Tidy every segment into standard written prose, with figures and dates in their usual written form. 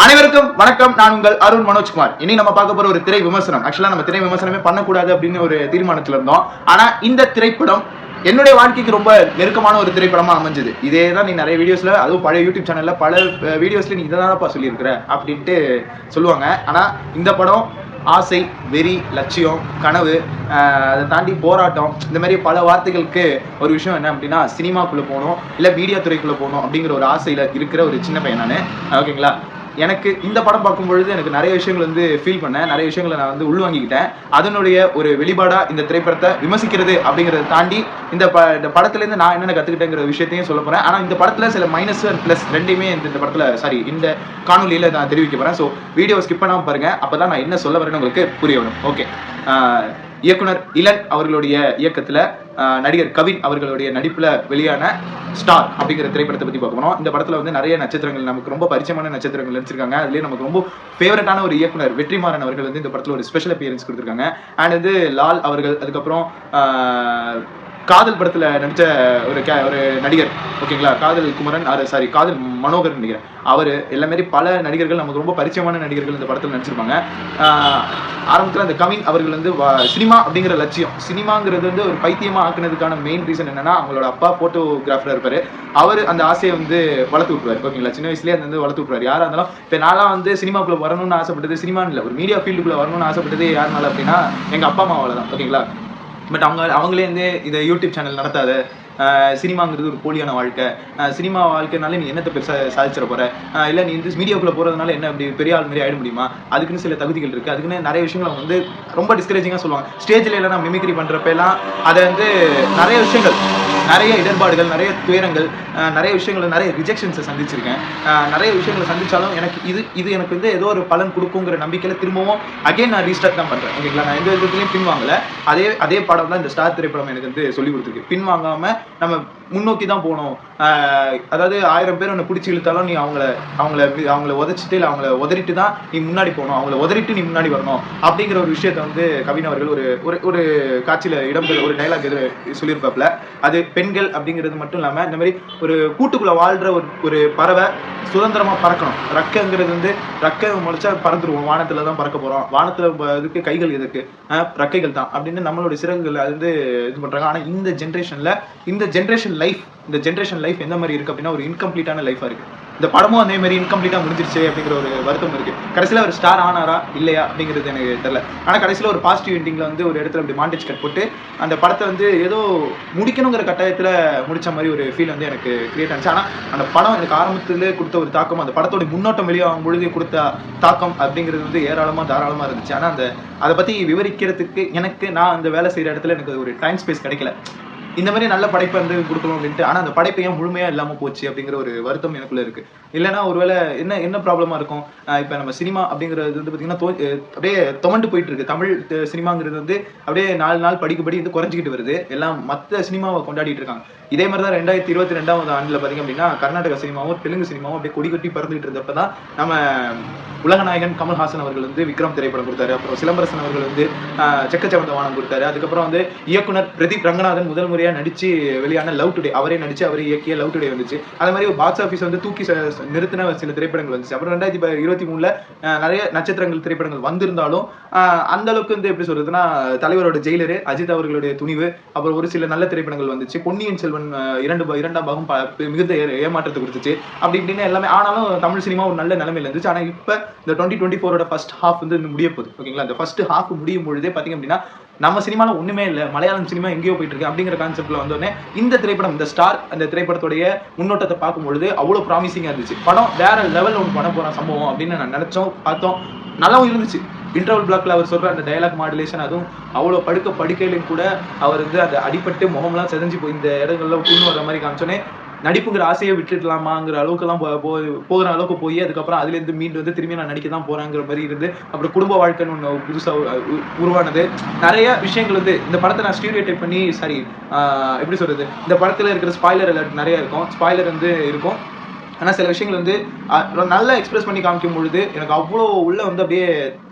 அனைவருக்கும் வணக்கம். நான் உங்கள் அருண் மனோஜ்குமார். இனி நம்ம பார்க்க போற ஒரு திரை விமர்சனம். ஆக்சுவலா நம்ம திரை விமர்சனமே பண்ணக்கூடாது அப்படின்னு ஒரு தீர்மானத்துல இருந்தோம். ஆனா இந்த திரைப்படம் என்னுடைய வாழ்க்கைக்கு ரொம்ப நெருக்கமான ஒரு திரைப்படமா அமைஞ்சது. இதே தான் நீ நிறைய வீடியோஸ்ல, அதுவும் பழைய யூடியூப் சேனல்ல பல வீடியோஸ்ல நீ இதை தானப்பா சொல்லியிருக்கிற அப்படின்ட்டு சொல்லுவாங்க. ஆனா இந்த படம் ஆசை, வெறி, லட்சியம், கனவு, அதை தாண்டி போராட்டம், இந்த மாதிரி பல வார்த்தைகளுக்கு ஒரு விஷயம் என்ன அப்படின்னா, சினிமாக்குள்ள போகணும் இல்லை மீடியா துறைக்குள்ள போகணும் அப்படிங்கிற ஒரு ஆசையில இருக்கிற ஒரு சின்ன பையன் நான். ஓகேங்களா? எனக்கு இந்த படம் பார்க்கும்பொழுது எனக்கு நிறைய விஷயங்கள் வந்து ஃபீல் பண்ணேன், நிறைய விஷயங்களை நான் வந்து உள்வாங்கிக்கிட்டேன். அதனுடைய ஒரு வெளிப்பாடா இந்த திரைப்படத்தை விமர்சிக்கிறது அப்படிங்கிறத தாண்டி இந்த படத்துலேருந்து நான் என்னென்ன கற்றுக்கிட்டேங்கிற விஷயத்தையும் சொல்ல போகிறேன். ஆனால் இந்த படத்தில் சில மைனஸ் அண்ட் ப்ளஸ் ரெண்டையுமே இந்த படத்தில் இந்த காணொலியில் நான் தெரிவிக்க போகிறேன். ஸோ வீடியோ ஸ்கிப் பண்ணாமல் பாருங்கள், அப்போ தான் நான் என்ன சொல்ல வரேன்னு உங்களுக்கு புரிய வரும். ஓகே, இயக்குனர் இளன் அவர்களுடைய இயக்கத்தில் நடிகர் கவின் அவர்களுடைய நடிப்பில் வெளியான ஸ்டார் அப்படிங்கிற திரைப்படத்தை பற்றி பார்க்கணும். இந்த படத்தில் வந்து நிறைய நட்சத்திரங்கள், நமக்கு ரொம்ப பரிச்சயமான நட்சத்திரங்கள் நடிச்சிருக்காங்க. அதுலேயே நமக்கு ரொம்ப ஃபேவரட்டான ஒரு இயக்குனர் வெற்றிமாறன் அவர்கள் வந்து இந்த படத்தில் ஒரு ஸ்பெஷல் அப்பியரன்ஸ் கொடுத்துருக்காங்க. அண்ட் வந்து லால் அவர்கள், அதுக்கப்புறம் காதல் படத்தில் நடித்த ஒரு நடிகர், ஓகேங்களா, காதல் குமரன், காதல் மனோகர் நடிகர், அவர் எல்லாமே பல நடிகர்கள், நமக்கு ரொம்ப பரிச்சயமான நடிகர்கள் இந்த படத்தில் நடிச்சிருப்பாங்க. ஆரம்பத்தில் அந்த கவின் அவர்கள் வந்து சினிமா அப்படிங்கிற லட்சியம், சினிமாங்கிறது வந்து ஒரு பைத்தியமாக ஆக்குனதுக்கான மெயின் ரீசன் என்னன்னா, அவங்களோட அப்பா ஃபோட்டோகிராஃபராக இருப்பார். அவர் அந்த ஆசையை வந்து வளர்த்து விட்டுருவார். ஓகேங்களா, சின்ன வயசுலேயே அது வந்து வளர்த்து விட்டுருவார். யாராக இருந்தாலும் இப்போ நான்லாம் வந்து சினிமாக்குள்ளே வரணும்னு ஆசைப்பட்டது, சினிமான்னு இல்லை, ஒரு மீடியா ஃபீல்டுக்குள்ளே வரணும்னு ஆசைப்பட்டது யாருனால அப்படின்னா எங்கள் அப்பா அம்மாவால் தான். ஓகேங்களா, பட் அவங்களே வந்து இதை யூடியூப் சேனல் நடத்தாத, சினிமாங்கிறது ஒரு போலியான வாழ்க்கை, சினிமா வாழ்க்கைனால நீ என்னத்தை பெருசாக சாதிச்சிட போகிற, இல்லை நீ வந்து மீடியாவுக்குள்ளே போகிறதுனால என்ன அப்படி பெரிய ஆள் மாதிரி ஆகிட முடியுமா, அதுக்குன்னு சில தகுதிகள் இருக்குது, அதுக்குன்னு நிறைய விஷயங்கள் அவங்க வந்து ரொம்ப டிஸ்கரேஜிங்காக சொல்லுவாங்க. ஸ்டேஜில் இல்லைனா மிமிக்ரி பண்ணுறப்பெல்லாம் அதை வந்து நிறைய விஷயங்கள், நிறைய இடர்பாடுகள், நிறைய துயரங்கள், நிறைய விஷயங்கள், நிறைய ரிஜெக்ஷன்ஸை சந்திச்சிருக்கேன். நிறைய விஷயங்களை சந்திச்சாலும் இது எனக்கு வந்து ஏதோ ஒரு பலன் கொடுக்குங்கிற நம்பிக்கையில் திரும்பவும் அகைன் நான் ரீஸ்டார்ட் தான் பண்ணுறேன். ஓகேங்களா, நான் எந்த விதத்துலையும் பின்வாங்கலை. அதே படம் தான் இந்த ஸ்டார் திரைப்படம் எனக்கு வந்து சொல்லி கொடுத்துருக்கு. பின்வாங்காமல் நம்ம முன்னோக்கி தான் போகணும். அதாவது 1000 பேர் ஒன்று பிடிச்சி இழுத்தாலும் நீ அவங்கள உதச்சிட்டு இல்லை அவங்கள உதறிட்டு தான் நீ முன்னாடி போகணும், அவங்கள உதறிட்டு நீ முன்னாடி வரணும் அப்படிங்கிற ஒரு விஷயத்தை வந்து கவின் அவர்கள் ஒரு காட்சியில் இடம்பெற ஒரு டைலாக் சொல்லியிருப்பாப்புல. அது பெண்கள் அப்படிங்கிறது மட்டும் இல்லாமல் இந்த மாதிரி ஒரு கூட்டுக்குள்ளே வாழ்கிற ஒரு பறவை சுதந்திரமாக பறக்கணும். ரக்கைங்கிறது வந்து ரெக்கை முளைச்சா பறந்துருவோம், வானத்தில் தான் பறக்க போகிறோம், வானத்தில் இதுக்கு கைகள் எதுக்கு, ரெக்கைகள் தான் அப்படின்னு நம்மளுடைய சிறகுகள் அது வந்து இது பண்ணுறாங்க. ஆனால் இந்த ஜென்ரேஷன் லைஃப் எந்த மாதிரி இருக்குது அப்படின்னா ஒரு இன்கம்ப்ளீட்டான லைஃபாக இருக்குது. இந்த படமும் அதே மாதிரி இன்கம்ப்ளீட்டாக முடிஞ்சிருச்சு அப்படிங்கிற ஒரு வருத்தம் இருக்குது. கடைசியில் ஒரு ஸ்டார் ஆனாரா இல்லையா அப்படிங்கிறது எனக்கு தெரியல. ஆனால் கடைசியில் ஒரு பாசிட்டிவ் எண்டிங்கில் வந்து ஒரு இடத்துல அப்படி மாண்டேஜ் கட் போட்டு அந்த படத்தை வந்து ஏதோ முடிக்கணுங்கிற கட்டாயத்தில் முடித்த மாதிரி ஒரு ஃபீல் வந்து எனக்கு கிரியேட் ஆச்சு. ஆனால் அந்த படம் எனக்கு ஆரம்பத்தில் கொடுத்த ஒரு தாக்கம், அந்த படத்தோட முன்னோட்டம் வெளியாகும் பொழுது கொடுத்த தாக்கம் அப்படிங்கிறது வந்து தாராளமாக இருந்துச்சு. ஆனால் அதை பற்றி விவரிக்கிறதுக்கு நான் அந்த வேலை செய்கிற இடத்துல எனக்கு ஒரு டைம் ஸ்பேஸ் கிடைக்கல. இந்த மாதிரி நல்ல படைப்பை வந்து கொடுக்கணும் அப்படின்ட்டு. ஆனால் அந்த படைப்பை ஏன் முழுமையாக இல்லாமல் போச்சு அப்படிங்கிற ஒரு வருத்தம் எனக்குள்ளே இருக்குது. இல்லைனா ஒருவேளை என்ன ப்ராப்ளமாக இருக்கும், இப்போ நம்ம சினிமா அப்படிங்கிறது வந்து பார்த்திங்கன்னா அப்படியே துவண்டு போயிட்டு இருக்கு. தமிழ் சினிமாங்கிறது வந்து அப்படியே நாள் படிக்கப்படி வந்து குறைஞ்சிக்கிட்டு வருது. எல்லாம் மற்ற சினிமாவை கொண்டாடிட்டு இருக்காங்க. இதே மாதிரி தான் 2022 ஆண்டில் பார்த்திங்க அப்படின்னா கர்நாடக சினிமாவும் தெலுங்கு சினிமாவும் அப்படியே கொடி கட்டி பறந்துகிட்டு இருந்தப்போ தான் நம்ம உலகநாயகன் கமல்ஹாசன் அவர்கள் வந்து விக்ரம் திரைப்படம் கொடுத்தாரு. அப்புறம் சிலம்பரசன் அவர்கள் வந்து செக்கச்சவந்த வானம் கொடுத்தாரு. அதுக்கப்புறம் வந்து இயக்குனர் பிரதீப் ரங்கநாதன் முதல் முறையாக நடித்து வெளியான லவ் டுடே, அவரே இயக்கிய லவ் டுடே வந்துச்சு. அது மாதிரி பாக்ஸ் ஆஃபீஸ் வந்து தூக்கி நிறுத்தின சில திரைப்படங்கள் வந்துச்சு. அப்புறம் 2023 நிறைய நட்சத்திரங்கள் திரைப்படங்கள் வந்திருந்தாலும் அந்த அளவுக்கு வந்து எப்படி சொல்றதுன்னா தலைவரோட ஜெயிலரு, அஜித் அவர்களுடைய துணிவு, அப்புறம் ஒரு சில நல்ல திரைப்படங்கள் வந்துச்சு. பொன்னியின் செல்வன் இரண்டாம் பாகம் மிகுந்த ஏமாற்றத்தை கொடுத்துச்சு. அப்படி இப்படின்னு எல்லாமே. ஆனாலும் தமிழ் சினிமா ஒரு நல்ல நிலைமையில இருந்துச்சு. ஆனால் இப்போ இந்த 2024 ஃபர்ஸ்ட் ஹாஃப் வந்து முடிய போகுது. ஓகேங்களா, இந்த ஃபர்ஸ்ட் ஹாஃப் முடியும் பொழுதே பார்த்தீங்க அப்படின்னா நம்ம சினிமாவில் ஒன்றுமே இல்லை, மலையாளம் சினிமா எங்கேயோ போயிட்டு இருக்கு அப்படிங்கிற கான்செப்ட்ல வந்தோடனே இந்த திரைப்படம், இந்த ஸ்டார் அந்த திரைப்படத்துடைய முன்னோட்டத்தை பார்க்கும்பொழுது அவ்வளோ ப்ராமிசிங்காக இருந்துச்சு. படம் வேற லெவலில் ஒன்று பண்ண போகிற சம்பவம் அப்படின்னு நான் நினச்சோம், பார்த்தோம், நல்லாவும் இருந்துச்சு. இன்டர்வல் பிளாக்ல அவர் சொல்ற அந்த டயலாக் மாடுலேஷன், அதுவும் அவ்வளோ படுக்கையிலையும் கூட அவர் வந்து அந்த அடிப்பட்டு முகம்லாம் செதஞ்சு போய் இந்த இடங்கள்ல புண்ணு வர்ற மாதிரி காமிச்சோன்னே நடிப்புங்கிற ஆசையை விட்டுடலாமாங்கிற அளவுக்குலாம் போகிற அளவுக்கு போய் அதுக்கப்புறம் அதுலேருந்து மீண்டு வந்து திரும்பி நான் நடிக்க தான் போகிறேங்கிற மாதிரி இருந்து அப்புறம் குடும்ப வாழ்க்கைன்னு ஒன்று புதுசாக உருவானது. நிறைய விஷயங்கள் வந்து இந்த படத்தை நான் ஸ்டீரியோ டைப் பண்ணி எப்படி சொல்கிறது, இந்த படத்தில் இருக்கிற ஸ்பாய்லர் அலர்ட் நிறைய இருக்கும், ஸ்பாய்லர் வந்து இருக்கும். ஆனால் சில விஷயங்கள் வந்து நல்லா எக்ஸ்பிரஸ் பண்ணி காமிக்கும் பொழுது எனக்கு அவ்வளோ உள்ள வந்து அப்படியே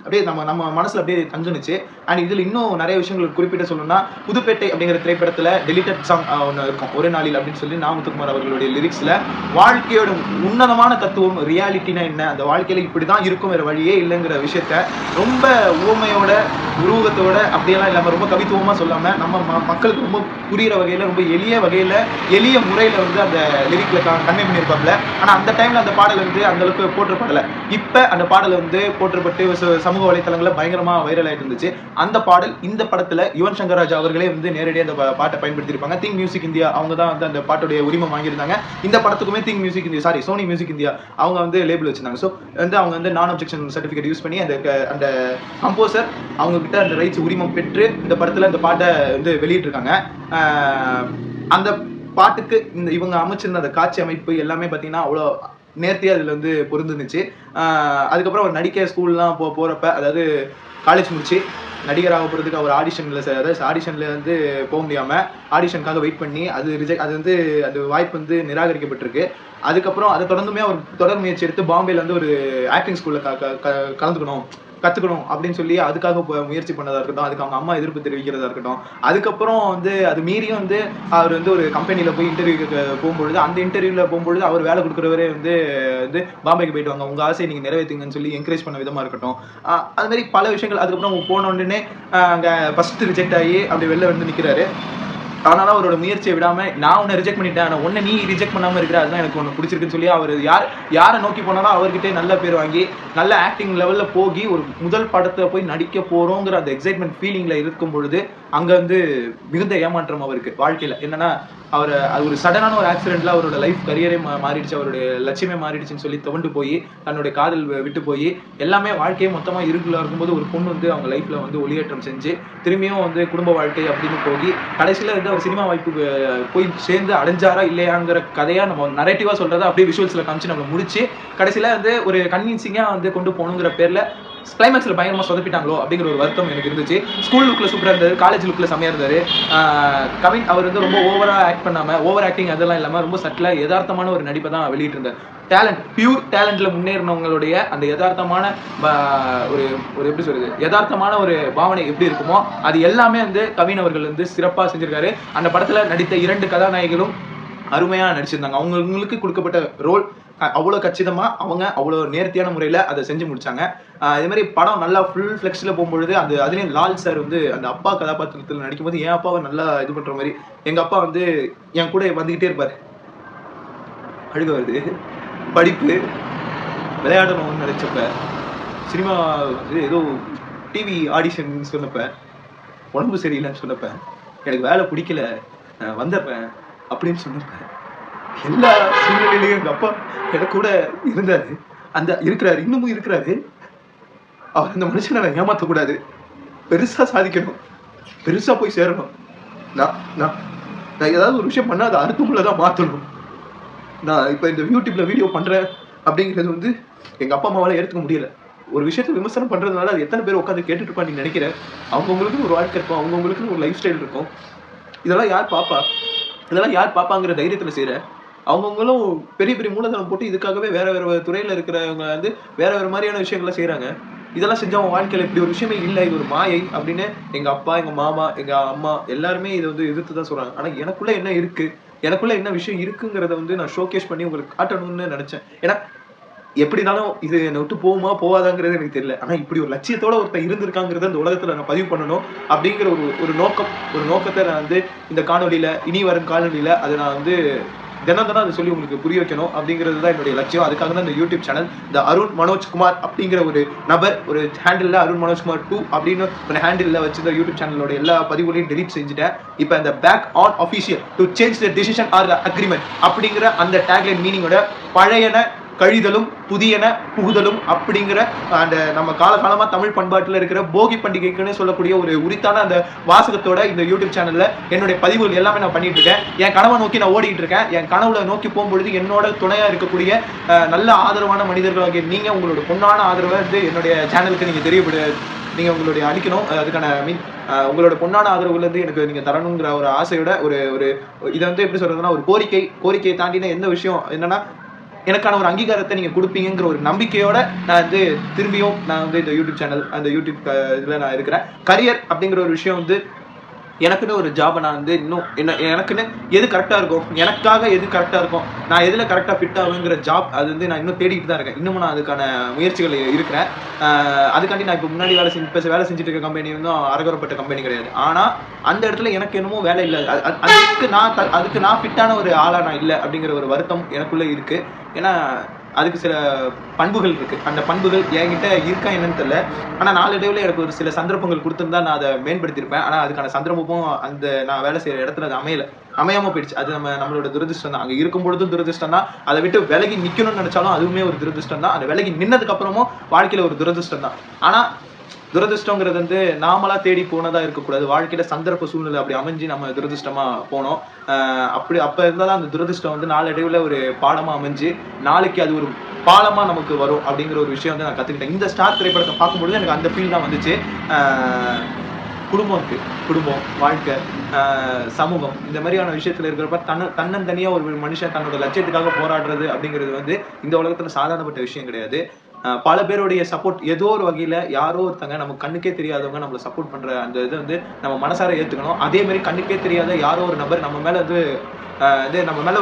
அப்படியே நம்ம மனசுல அப்படியே தங்குனுச்சு. அண்ட் இதுல இன்னும் நிறைய விஷயங்கள் குறிப்பிட்டு சொல்லணும்னா, புதுப்பேட்டை அப்படிங்கிற திரைப்படத்துல டெலிட்டட் சாங் ஒன்று இருக்கும், ஒரு நாளில் அப்படின்னு சொல்லி நா. முத்துக்குமார் அவர்களுடைய லிரிக்ஸ்ல வாழ்க்கையோட உன்னதமான தத்துவம், ரியாலிட்டினா என்ன, அந்த வாழ்க்கையில இப்படிதான் இருக்கும், வேற வழியே இல்லைங்கிற விஷயத்த ரொம்ப உவமையோட உருவகத்தோட அப்படியெல்லாம் இல்லாம ரொம்ப கவித்துவமா சொல்லாம நம்ம மக்களுக்கு ரொம்ப புரியுற வகையில ரொம்ப எளிய வகையில எளிய முறையில வந்து அந்த லிரிக்ல கன்வே பண்ணியிருப்பாப்ல. ஆனா அந்த டைம்ல அந்த பாடல் வந்து அந்த அளவுக்கு போற்றப்படல. இப்ப அந்த பாடல் வந்து போற்றப்பட்டு சமூக வலைத்தளங்கள்ல பயங்கரமா வைரல் ஆயிட்டு இருந்துச்சு. அந்த பாடல் இந்த படத்துல யுவன் சங்கர் ராஜா அவர்களே வந்து நேரடியாக அந்த பாட்டை பயன்படுத்தியிருப்பாங்க. திங்க் மியூசிக் இந்தியா அவங்க தான் வந்து அந்த பாட்டுடைய உரிமை வாங்கியிருந்தாங்க. இந்த படத்துக்குமே think music India Sony music India அவங்க வந்து லேபிள் வச்சிருந்தாங்க. ஸோ வந்து அவங்க வந்து நான் அப்ஜெக்ஷன் சர்டிஃபிகேட் யூஸ் பண்ணி அந்த கம்போசர் அவங்க கிட்ட அந்த ரைட்ஸ் உரிமம் பெற்று இந்த படத்துல இந்த பாட்டை வந்து வெளியிட்டிருக்காங்க. அந்த பாட்டுக்கு இவங்க அமைச்சிருந்த அந்த காட்சி அமைப்பு எல்லாமே பார்த்தீங்கன்னா அவ்வளோ நேர்த்தியாக அதில் வந்து பொருந்துச்சு. அதுக்கப்புறம் அவர் நடிக்க ஸ்கூல்லாம் போகிறப்ப, அதாவது காலேஜ் முடிச்சு நடிகராக போகிறதுக்கு அவர் ஆடிஷனில் வந்து போக முடியாமல் ஆடிஷனுக்காக வெயிட் பண்ணி அது வந்து அந்த வாய்ப்பு வந்து நிராகரிக்கப்பட்டிருக்கு. அதுக்கப்புறம் அதை தொடர்ந்துமே அவர் தொடர் முயற்சி எடுத்து பாம்பேல வந்து ஒரு ஆக்டிங் ஸ்கூலில் கற்றுக்கணும் அப்படின்னு சொல்லி அதுக்காக முயற்சி பண்ணதா இருக்கட்டும், அதுக்கு அவங்க அம்மா எதிர்ப்பு தெரிவிக்கிறதா இருக்கட்டும். அதுக்கப்புறம் வந்து அது மீறியும் வந்து அவர் வந்து ஒரு கம்பெனியில் போய் இன்டர்வியூக்கு போகும்பொழுது, அந்த இன்டர்வியூவில் போகும்பொழுது அவர் வேலை கொடுக்குறவரே வந்து பாம்பேக்கு போயிட்டு வாங்க, உங்கள் ஆசையை நீங்கள் நிறைவேற்றுங்கன்னு சொல்லி என்கரேஜ் பண்ண விதமாக இருக்கட்டும். அது மாதிரி பல விஷயங்கள். அதுக்கப்புறம் போன உடனே அங்கே ஃபஸ்ட்டு ரிஜெக்ட் ஆகி அப்படி வெளில வந்து நிற்கிறாரு. அதனால அவரோட முயற்சியை விடாம நான் உன்னை ரிஜெக்ட் பண்ணிட்டேன், ஆனால் உன்னை நீ ரிஜெக்ட் பண்ணாமல் இருக்கிற, அதுதான் எனக்கு ஒன்று பிடிச்சிருக்குன்னு சொல்லி அவர் யாரை நோக்கி போனாலும் அவர்கிட்ட நல்ல பேர் வாங்கி நல்ல ஆக்டிங் லெவலில் போகி ஒரு முதல் படத்தை போய் நடிக்க போகிறோங்கிற அந்த எக்ஸைட்மெண்ட் ஃபீலிங்கில் இருக்கும் பொழுது அங்கே வந்து மிகுந்த ஏமாற்றம் அவருக்கு வாழ்க்கையில். என்னன்னா அது ஒரு சடனான ஒரு ஆக்சிடென்ட்ல அவரோட லைஃப் கரியரே மாறிடுச்சு, அவருடைய லட்சியமே மாறிடுச்சுன்னு சொல்லி துவண்டு போய் தன்னுடைய காதல் விட்டு போய் எல்லாமே வாழ்க்கையே மொத்தமாக இருக்குள்ள இருக்கும்போது ஒரு பொண்ணு வந்து அவங்க லைஃப்ல வந்து ஒளியேற்றம் செஞ்சு திரும்பியும் வந்து குடும்ப வாழ்க்கை அப்படின்னு போய் கடைசியில் வந்து அவர் சினிமா வாய்ப்பு போய் சேர்ந்து அடைஞ்சாரா இல்லையாங்கிற கதையா நம்ம நரேட்டிவா சொல்றதை அப்படியே விஷுவல்ஸ்ல காமிச்சு நம்ம முடிச்சு கடைசியில் வந்து ஒரு கன்வின்சிங்கா வந்து கொண்டு போகணுங்கிற பேர்ல கிளைமேக்ஸ்ல பயங்கரமா சொதப்பிட்டாங்களோ அப்படிங்கிற ஒரு வருத்தம் எனக்கு இருந்துச்சு. ஸ்கூல் லுக்ல சூப்பரா இருந்தாரு, காலேஜ் லுக்ல செமையா இருந்தாரு. கவின் அவர் வந்து ரொம்ப ஓவரா ஆக்ட் பண்ணாம, ஓவர் ஆக்டிங் அதெல்லாம் இல்லாம ரொம்ப சட்டிலா யதார்த்தமான ஒரு நடிப்பை தான் வெளியிட்டு இருந்தார். டேலண்ட், பியூர் டேலண்ட்ல முன்னேறினவங்களுடைய அந்த யதார்த்தமான ஒரு எப்படி சொல்றது, யதார்த்தமான ஒரு பாவனை எப்படி இருக்குமோ அது எல்லாமே வந்து கவின் அவர்கள் வந்து சிறப்பா செஞ்சிருக்காரு. அந்த படத்துல நடித்த 2 கதாநாயகிகளும் அருமையா நடிச்சிருந்தாங்க. அவங்களுக்கு கொடுக்கப்பட்ட ரோல் அவ்வளோ கச்சிதமா அவங்க அவ்வளோ நேர்த்தியான முறையில் அதை செஞ்சு முடிச்சாங்க. இதே மாதிரி படம் நல்லா ஃபுல் ஃப்ளெக்ஸில் போகும்பொழுது அதுலேயும் லால் சார் வந்து அந்த அப்பா கதாபாத்திரத்தில் நடிக்கும்போது என் அப்பாவை நல்லா இது பண்ணுற மாதிரி, எங்கள் அப்பா வந்து என் கூட வந்துக்கிட்டே இருப்பார். அழுக வருது, படிப்பு, விளையாடணும்னு நினைச்சப்ப, சினிமா வந்து ஏதோ டிவி ஆடிஷன் சொன்னப்ப, உடம்பு சரியில்லைன்னு சொன்னப்ப, எனக்கு வேலை பிடிக்கல வந்துடுறேன் அப்படின்னு சொன்னப்ப, எல்லா சூழ்நிலையிலையும் எங்க அப்பா எனக்கு கூட இருந்தாரு, இருக்கிறாரு, இன்னமும் இருக்கிறாரு. அவர் அந்த மனுஷனை நான் ஏமாற்றக்கூடாது, பெருசா சாதிக்கணும், பெருசா போய் சேரணும். நான் ஏதாவது ஒரு விஷயம் பண்ணா அதை அர்த்தமுள்ளதான் மாற்றணும். நான் இப்போ இந்த யூடியூப்ல வீடியோ பண்றேன் அப்படிங்கிறது வந்து எங்க அப்பா அம்மாவால எடுத்துக்க முடியல. ஒரு விஷயத்தை விமர்சனம் பண்றதுனால அது எத்தனை பேர் உட்காந்து கேட்டுட்டு இருப்பான்னு நீங்க நினைக்கிறேன். அவங்கவுங்களுக்குன்னு ஒரு வாழ்க்கை இருக்கும், அவங்கவுங்களுக்குன்னு ஒரு லைஃப் ஸ்டைல் இருக்கும். இதெல்லாம் யார் பாப்பாங்கிற தைரியத்துல செய்யற அவங்கவுங்களும் பெரிய பெரிய மூலதனம் போட்டு இதுக்காகவே வேற வேற துறையில இருக்கிறவங்க வந்து வேற வேற மாதிரியான விஷயங்களை செய்யறாங்க. இதெல்லாம் செஞ்ச அவங்க வாழ்க்கையில இப்படி ஒரு விஷயமே இல்லை, இது ஒரு மாயை அப்படின்னு எங்க அப்பா, எங்க மாமா, எங்க அம்மா எல்லாருமே இதை வந்து எதிர்த்து தான் சொல்றாங்க. ஆனா எனக்குள்ள என்ன இருக்கு, எனக்குள்ள என்ன விஷயம் இருக்குங்கிறத வந்து நான் ஷோகேஸ் பண்ணி உங்களுக்கு காட்டணும்னு நினைச்சேன். ஏன்னா எப்படினாலும் இது என்னை விட்டு போகுமா போவாதாங்கிறது எனக்கு தெரியல. ஆனா இப்படி ஒரு லட்சியத்தோட ஒருத்தர் இருந்திருக்காங்கிறத இந்த உலகத்துல நான் பதிவு பண்ணணும் அப்படிங்கிற ஒரு நோக்கத்தை நான் வந்து இந்த காணொலியில, இனி வரும் காணொலியில அதை நான் வந்து தினம் அதை சொல்லி உங்களுக்கு புரிய வைக்கணும் அப்படிங்கிறது தான் என்னுடைய லட்சியம். அதுக்காக தான் இந்த யூடியூப் சேனல் இந்த அருண் மனோஜ்குமார் அப்படிங்கிற ஒரு நபர் ஒரு ஹேண்டில் அருண் மனோஜ்குமார் 2 அப்படின்னு ஒரு ஹேண்டில் வச்சிருந்த யூடியூப் சேனலோட எல்லா பதிவுகளையும் டெலிட் செஞ்சுட்டேன். இப்போ இந்த back on official to change the decision or the agreement அப்படிங்கிற அந்த டேக்லைன் மீனிங்கோட பழையன கழிதலும் புதியன புகுதலும் அப்படிங்கிற அந்த நம்ம காலகாலமா தமிழ் பண்பாட்டில் இருக்கிற போகி பண்டிகைக்குன்னு சொல்லக்கூடிய ஒரு உரித்தான அந்த வாசகத்தோட இந்த யூடியூப் சேனல்ல என்னுடைய பதிவுகள் எல்லாமே நான் பண்ணிட்டு இருக்கேன். என் கனவை நோக்கி நான் ஓடிட்டு இருக்கேன். என் கனவுல நோக்கி போகும்பொழுது என்னோட துணையா இருக்கக்கூடிய நல்ல ஆதரவான மனிதர்களாகிய நீங்க உங்களோட பொண்ணான ஆதரவை வந்து என்னுடைய சேனலுக்கு நீங்க உங்களுடைய அளிக்கணும். அதுக்கான உங்களோட பொண்ணான ஆதரவுல இருந்து எனக்கு நீங்க தரணுங்கிற ஒரு ஆசையோட ஒரு இதை வந்து எப்படி சொல்றதுன்னா ஒரு கோரிக்கையை தாண்டின எந்த விஷயம் என்னன்னா எனக்கான ஒரு அங்கீகாரத்தை நீங்க கொடுப்பீங்கிற ஒரு நம்பிக்கையோட நான் வந்து திரும்பியும் நான் வந்து இந்த யூடியூப் சேனல் அந்த யூடியூப் இதுல நான் இருக்கிறேன். கரியர் அப்படிங்கிற ஒரு விஷயம் வந்து எனக்குன்னு ஒரு ஜாபை நான் வந்து இன்னும் எனக்குன்னு எது கரெக்டாக இருக்கும், எனக்காக எது கரெக்டாக இருக்கும், நான் எதில் கரெக்டாக ஃபிட் ஆகுங்கிற ஜாப் அது வந்து நான் இன்னும் தேடிட்டு தான் இருக்கேன். இன்னமும் நான் அதுக்கான முயற்சிகள் இருக்கிறேன். அதுக்காண்டி நான் இப்போ முன்னாடி வேலை செஞ்சுட்டு இருக்க கம்பெனி வந்து அரகுறப்பட்ட கம்பெனி கிடையாது. ஆனால் அந்த இடத்துல எனக்கு என்னமோ வேலை இல்லை, அதுக்கு நான் ஃபிட்டான ஒரு ஆளாக நான் இல்லை அப்படிங்கிற ஒரு வருத்தம் எனக்குள்ளே இருக்குது. ஏன்னா அதுக்கு சில பண்புகள் இருக்குது. அந்த பண்புகள் என்கிட்ட இருக்கா என்னன்னு தெரியல. ஆனால் நாளடைவில் எனக்கு ஒரு சில சந்தர்ப்பங்கள் கொடுத்துருந்தா நான் அதை மேம்படுத்தியிருப்பேன். ஆனால் அதுக்கான சந்தர்ப்பமும் அந்த நான் வேலை செய்கிற இடத்துல அது அமையாமல் போயிடுச்சு. அது நம்மளோட துரதிருஷ்டம் தான். அங்கே இருக்கும் பொழுதும் துரதிருஷ்டம் தான். அதை விட்டு விலகி நிற்கணும்னு நினைச்சாலும் அதுவுமே ஒரு துரதிருஷ்டம் தான். அந்த விலகி நின்னதுக்கு அப்புறமும் வாழ்க்கையில் ஒரு துரதிருஷ்டம் தான். ஆனால் துரதிருஷ்டங்கிறது வந்து நாமளா தேடி போனதா இருக்கக்கூடாது. வாழ்க்கையில சந்தர்ப்ப சூழ்நிலை அப்படி அமைஞ்சு நம்ம துரதிருஷ்டமா போனோம். அப்ப இருந்தாலும் அந்த துரதிருஷ்டம் வந்து நாளடைவுல ஒரு பாடமா அமைஞ்சு நாளைக்கு அது ஒரு பாலமா நமக்கு வரும் அப்படிங்கிற ஒரு விஷயம் வந்து நான் கத்துக்கிட்டேன். இந்த ஸ்டார் திரைப்படத்தை பார்க்கும்பொழுது எனக்கு அந்த ஃபீல் தான் வந்துச்சு. குடும்பம், வாழ்க்கை, சமூகம் இந்த மாதிரியான விஷயத்துல இருக்கிறப்ப தன்னந்தனியா ஒரு மனுஷன் தன்னோட லட்சியத்துக்காக போராடுறது அப்படிங்கிறது வந்து இந்த உலகத்துல சாதாரணப்பட்ட விஷயம் கிடையாது. பல பேருடைய சப்போர்ட் ஏதோ ஒரு வகையில யாரோ ஒருத்தங்க நமக்கு கண்ணுக்கே தெரியாதவங்க நம்மளை சப்போர்ட் பண்ற அந்த இது வந்து நம்ம மனசார ஏத்துக்கணும். அதே மாதிரி கண்ணுக்கே தெரியாத யாரோ ஒரு நபர் நம்ம மேல வந்து நம்ம மேல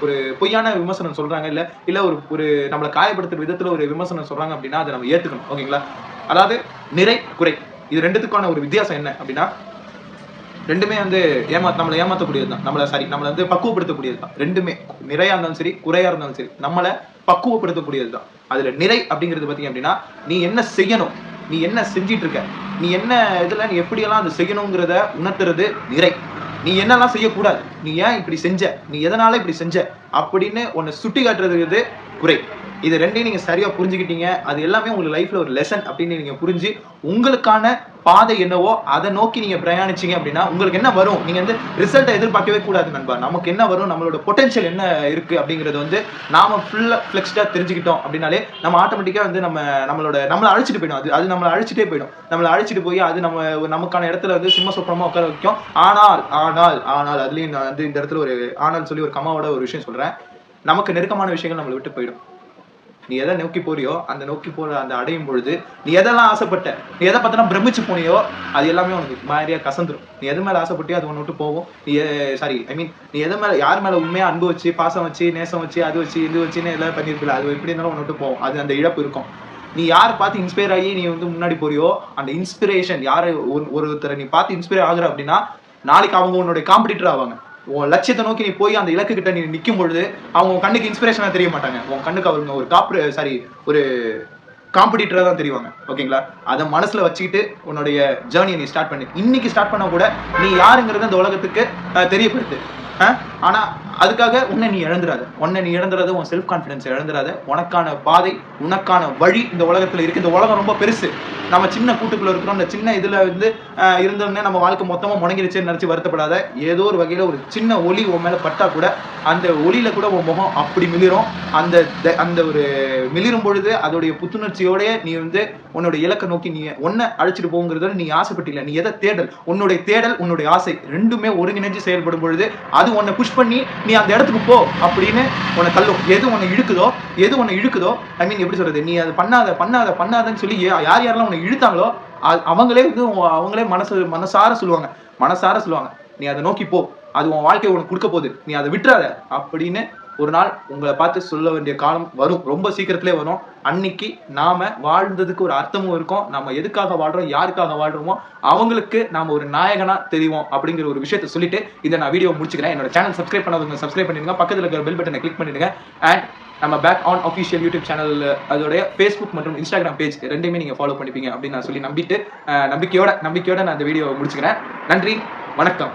ஒரு பொய்யான விமர்சனம் சொல்றாங்க, இல்ல ஒரு நம்மளை காயப்படுத்துற விதத்துல ஒரு விமர்சனம் சொல்றாங்க அப்படின்னா அதை நம்ம ஏத்துக்கணும். ஓகேங்களா? அதாவது நிறை குறை இது ரெண்டுத்துக்கான ஒரு வித்தியாசம் என்ன அப்படின்னா, ரெண்டுமே வந்து நம்மளை ஏமாத்தக்கூடியது தான். நம்மளை வந்து பக்குவப்படுத்தக்கூடியது தான். ரெண்டுமே நிறையா இருந்தாலும் சரி, குறையா இருந்தாலும் சரி, நம்மளை பக்குவப்படுத்தக்கூடியது தான். அதுல நிறை அப்படிங்கிறது பாத்தீங்க அப்படின்னா, நீ என்ன செய்யணும், நீ என்ன செஞ்சிட்டு இருக்க, நீ என்ன இதுல நீ எப்படியெல்லாம் அதை செய்யணுங்கிறத உணர்த்துறது நிறை. நீ என்னெல்லாம் செய்யக்கூடாது, நீ ஏன் இப்படி செஞ்ச, நீ எதனால இப்படி செஞ்ச அப்படின்னு உன்னை சுட்டி காட்டுறது குறை. இது ரெண்டையும் நீங்க சரியா புரிஞ்சுக்கிட்டீங்க, அது எல்லாமே உங்களுக்கு லைஃப்ல ஒரு லெசன் அப்படின்னு நீங்க புரிஞ்சு உங்களுக்கான பாதை என்னவோ அதை நோக்கி நீங்க பிரயாணிச்சீங்க அப்படின்னா உங்களுக்கு என்ன வரும், நீங்க வந்து ரிசல்ட்டை எதிர்பார்க்கவே கூடாது நண்பா. நமக்கு என்ன வரும், நம்மளோட பொட்டன்ஷியல் என்ன இருக்கு அப்படிங்கிறது வந்து நாம ஃபுல்லா ஃபிளெக்ஸ்டா தெரிஞ்சுக்கிட்டோம் அப்படின்னாலே நம்ம ஆட்டோமேட்டிக்கா வந்து நம்மளை அழைச்சிட்டு போயிடும். அது நம்மளை அழைச்சிட்டே போயிடும். நம்மளை அழைச்சிட்டு போய் அது நமக்கான இடத்துல வந்து சிம்ம சொப்பனமா உட்கார வைக்கும். ஆனால் அதுலயும் நான் வந்து இந்த இடத்துல ஒரு ஆனால் சொல்லி ஒரு கம்மாவோட ஒரு விஷயம் சொல்றேன். நமக்கு நெருக்கமான விஷயங்கள் நம்மளை விட்டு போயிடும். நீ எதை நோக்கி போறியோ அந்த நோக்கி போற அந்த அடையும் பொழுது நீ எதெல்லாம் ஆசைப்பட்ட, நீ எதை பார்த்தனா பிரமிச்சு போனியோ அது எல்லாமே உனக்கு மாதிரியா கசந்துரும். நீ எது மேல ஆசைப்பட்டியோ அது ஒன்று விட்டு போகும். நீ எது மேல யார் மேல உண்மையா அன்பு வச்சு, பாசம் வச்சு, நேசம் வச்சு, அது வச்சு இது வச்சுன்னு எல்லாம் பண்ணிருக்கல, அது எப்படி இருந்தாலும் ஒன்று விட்டு போகும். அது அந்த இழப்பு இருக்கும். நீ யாரை பார்த்து இன்ஸ்பயர் ஆகி நீ வந்து முன்னாடி போறியோ அந்த இன்ஸ்பிரேஷன் யாரை ஒருத்தரை நீ பார்த்து இன்ஸ்பயர் ஆகுற அப்படின்னா நாளைக்கு அவங்க உன்னுடைய காம்படிட்டர் ஆவாங்க. உன் லட்சியத்தை நோக்கி நீ போய் அந்த இலக்கு கிட்ட நீ நிற்கும் பொழுது அவங்க கண்ணுக்கு இன்ஸ்பிரேஷனா தெரிய மாட்டாங்க. உன் கண்ணுக்கு அவங்க ஒரு காம்படிட்டரா தான் தெரிவாங்க. ஓகேங்களா? அதை மனசுல வச்சுக்கிட்டு உன்னுடைய ஜேர்னியை நீ ஸ்டார்ட் பண்ணு. இன்னைக்கு ஸ்டார்ட் பண்ண கூட நீ யாருங்கிறது அந்த உலகத்துக்கு தெரியப்படுத்து. ஆனா அதுக்காக உன்னை நீ இழந்துடாத. உன் செல்ஃப் கான்பிடன்ஸ் இழந்துடாத. உனக்கான பாதை, உனக்கான வழி இந்த உலகத்துல இருக்கு. இந்த உலகம் ரொம்ப பெருசு. நம்ம சின்ன கூட்டுக்குள்ள இருக்கிறோம். இந்த சின்ன இதுல வந்து இருந்தோம்னே நம்ம வாழ்க்கை மொத்தமா முடங்கிடுச்சுன்னு நினைச்சு வருத்தப்படாத. ஏதோ ஒரு வகையில ஒரு சின்ன ஒளி உன் மேல பட்டா கூட அந்த ஒளியில கூட உன் முகம் அப்படி மிளிரும். அந்த ஒரு மிளிரும் பொழுது அதோடைய புத்துணர்ச்சியோட நீ வந்து உன்னோட இலக்கை நோக்கி நீ ஒன்ன அழைச்சிட்டு போங்கிறத நீ ஆசைப்பட்டில்ல. நீ எதை தேடல், உன்னுடைய ஆசை ரெண்டுமே ஒருங்கிணைஞ்சு செயல்படும் பொழுது அது உன்னை புஷ் பண்ணி நீ அந்த இடத்துக்கு போ அப்படின்னு உன்னை தள்ளும். எது உன்னை இழுக்குதோ ஐ மீன் எப்படி சொல்றது, நீ அதை பண்ணாதன்னு சொல்லி யாரெல்லாம் உன்னை இழுத்தாங்களோ அவங்களே மனசார சொல்லுவாங்க நீ அதை நோக்கி போ, அது உன் வாழ்க்கையை உனக்கு கொடுக்க போகுது, நீ அதை விட்டுறாத அப்படின்னு ஒரு நாள் உங்களை பார்த்து சொல்ல வேண்டிய காலம் வரும். ரொம்ப சீக்கிரத்திலே வரும். அன்னைக்கு நாம வாழ்ந்ததுக்கு ஒரு அர்த்தமும் இருக்கும். நம்ம எதுக்காக வாழ்றோம், யாருக்காக வாழ்றோமோ அவங்களுக்கு நாம ஒரு நாயகனா தெரியும் அப்படிங்கிற ஒரு விஷயத்த சொல்லிட்டு இதை நான் வீடியோ முடிச்சுக்கிறேன். என்னோட சேனல் சப்ஸ்கிரைப் பண்ணாதவங்க சப்ஸ்கிரைப் பண்ணிடுங்க. பக்கத்தில் இருக்கிற பெல் பட்டனை கிளிக் பண்ணிடுங்க. அண்ட் நம்ம back on official YouTube channel அதோடைய ஃபேஸ்புக் மற்றும் இன்ஸ்டாகிராம் பேஜ் ரெண்டையுமே நீங்க ஃபாலோ பண்ணிப்பீங்க அப்படின்னு நான் சொல்லி நம்பிக்கையோட நான் இந்த வீடியோ முடிச்சுக்கிறேன். நன்றி, வணக்கம்.